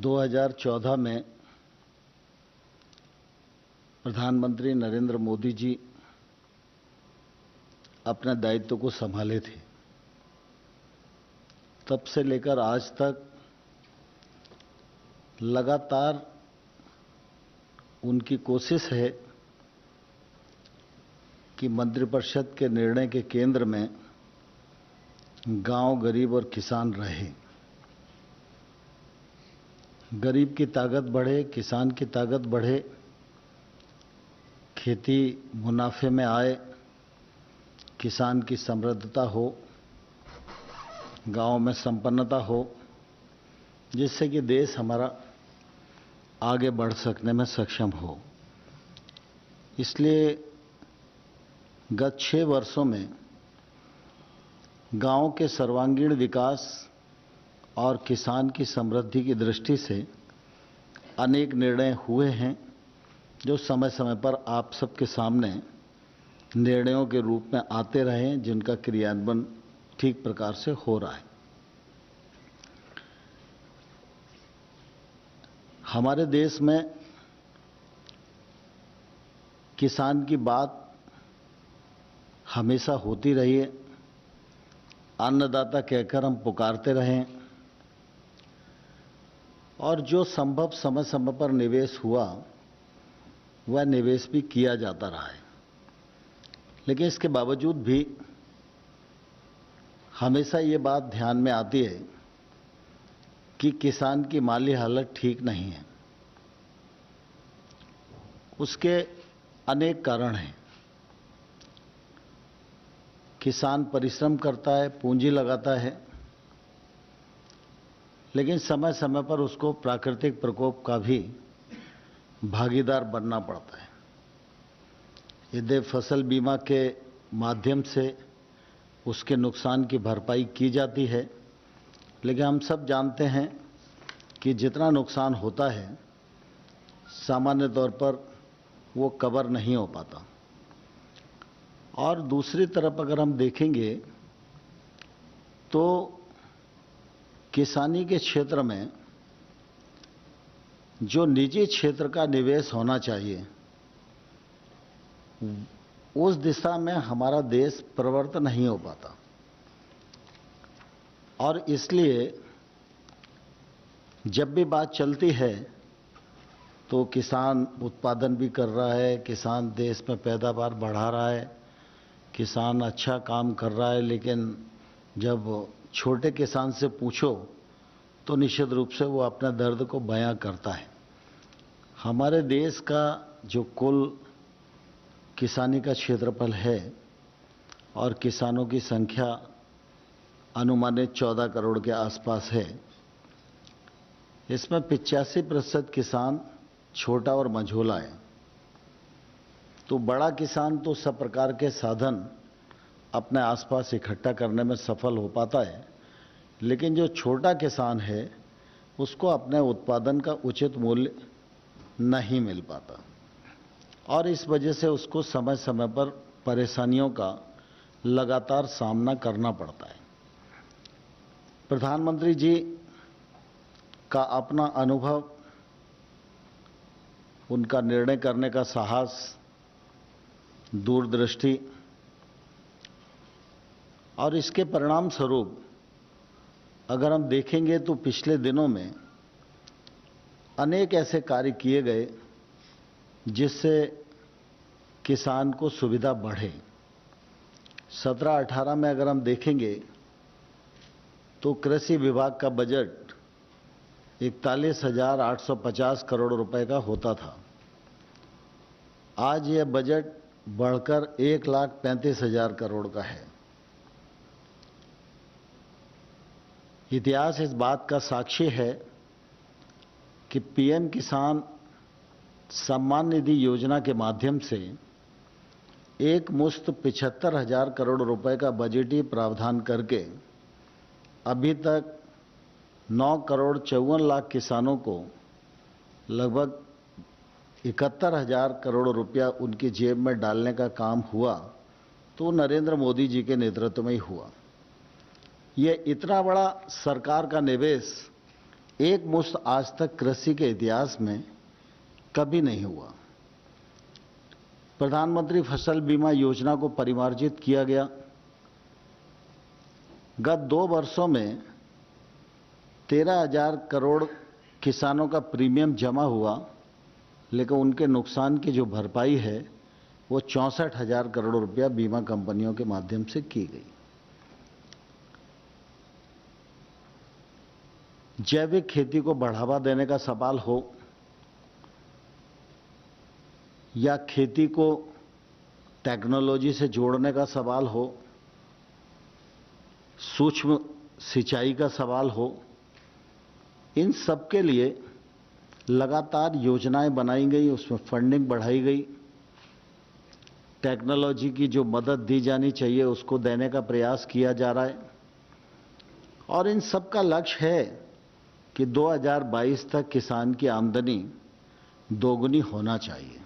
2014 में प्रधानमंत्री नरेंद्र मोदी जी अपने दायित्व को संभाले थे। तब से लेकर आज तक लगातार उनकी कोशिश है कि मंत्रिपरिषद के निर्णय के केंद्र में गांव, गरीब और किसान रहे। गरीब की ताकत बढ़े, किसान की ताकत बढ़े, खेती मुनाफे में आए, किसान की समृद्धता हो, गांव में संपन्नता हो, जिससे कि देश हमारा आगे बढ़ सकने में सक्षम हो। इसलिए गत 6 वर्षों में गांव के सर्वांगीण विकास और किसान की समृद्धि की दृष्टि से अनेक निर्णय हुए हैं, जो समय समय पर आप सबके सामने निर्णयों के रूप में आते रहे, जिनका क्रियान्वयन ठीक प्रकार से हो रहा है। हमारे देश में किसान की बात हमेशा होती रही है। अन्नदाता कहकर हम पुकारते रहें और जो संभव समय समय पर निवेश हुआ वह निवेश भी किया जाता रहा है। लेकिन इसके बावजूद भी हमेशा ये बात ध्यान में आती है कि किसान की माली हालत ठीक नहीं है। उसके अनेक कारण हैं। किसान परिश्रम करता है, पूंजी लगाता है, लेकिन समय समय पर उसको प्राकृतिक प्रकोप का भी भागीदार बनना पड़ता है। यदि फसल बीमा के माध्यम से उसके नुकसान की भरपाई की जाती है, लेकिन हम सब जानते हैं कि जितना नुकसान होता है सामान्य तौर पर वो कवर नहीं हो पाता। और दूसरी तरफ अगर हम देखेंगे तो किसानी के क्षेत्र में जो निजी क्षेत्र का निवेश होना चाहिए, उस दिशा में हमारा देश प्रवृत्त नहीं हो पाता। और इसलिए जब भी बात चलती है तो किसान उत्पादन भी कर रहा है, किसान देश में पैदावार बढ़ा रहा है, किसान अच्छा काम कर रहा है, लेकिन जब छोटे किसान से पूछो तो निश्चित रूप से वो अपने दर्द को बयां करता है। हमारे देश का जो कुल किसानी का क्षेत्रफल है और किसानों की संख्या अनुमानित 14 करोड़ के आसपास है, इसमें 85% किसान छोटा और मझोला है। तो बड़ा किसान तो सब प्रकार के साधन अपने आसपास इकट्ठा करने में सफल हो पाता है, लेकिन जो छोटा किसान है उसको अपने उत्पादन का उचित मूल्य नहीं मिल पाता और इस वजह से उसको समय समय पर परेशानियों का लगातार सामना करना पड़ता है। प्रधानमंत्री जी का अपना अनुभव, उनका निर्णय करने का साहस, दूरदृष्टि और इसके परिणाम स्वरूप अगर हम देखेंगे तो पिछले दिनों में अनेक ऐसे कार्य किए गए जिससे किसान को सुविधा बढ़े। 17-18 में अगर हम देखेंगे तो कृषि विभाग का बजट 41,850 करोड़ रुपए का होता था। आज यह बजट बढ़कर 1,35,000 करोड़ का है। इतिहास इस बात का साक्षी है कि पीएम किसान सम्मान निधि योजना के माध्यम से एक मुश्त 75,000 करोड़ रुपए का बजटीय प्रावधान करके अभी तक 9 करोड़ 54 लाख किसानों को लगभग 71,000 करोड़ रुपया उनकी जेब में डालने का काम हुआ, तो नरेंद्र मोदी जी के नेतृत्व में ही हुआ। ये इतना बड़ा सरकार का निवेश एक मुश्त आज तक कृषि के इतिहास में कभी नहीं हुआ। प्रधानमंत्री फसल बीमा योजना को परिमार्जित किया गया। गत 2 वर्षों में 13,000 करोड़ किसानों का प्रीमियम जमा हुआ, लेकिन उनके नुकसान की जो भरपाई है वो 64,000 करोड़ रुपया बीमा कंपनियों के माध्यम से की गई। जैविक खेती को बढ़ावा देने का सवाल हो या खेती को टेक्नोलॉजी से जोड़ने का सवाल हो, सूक्ष्म सिंचाई का सवाल हो, इन सब के लिए लगातार योजनाएं बनाई गई, उसमें फंडिंग बढ़ाई गई। टेक्नोलॉजी की जो मदद दी जानी चाहिए उसको देने का प्रयास किया जा रहा है और इन सब का लक्ष्य है कि 2022 तक किसान की आमदनी दोगुनी होना चाहिए।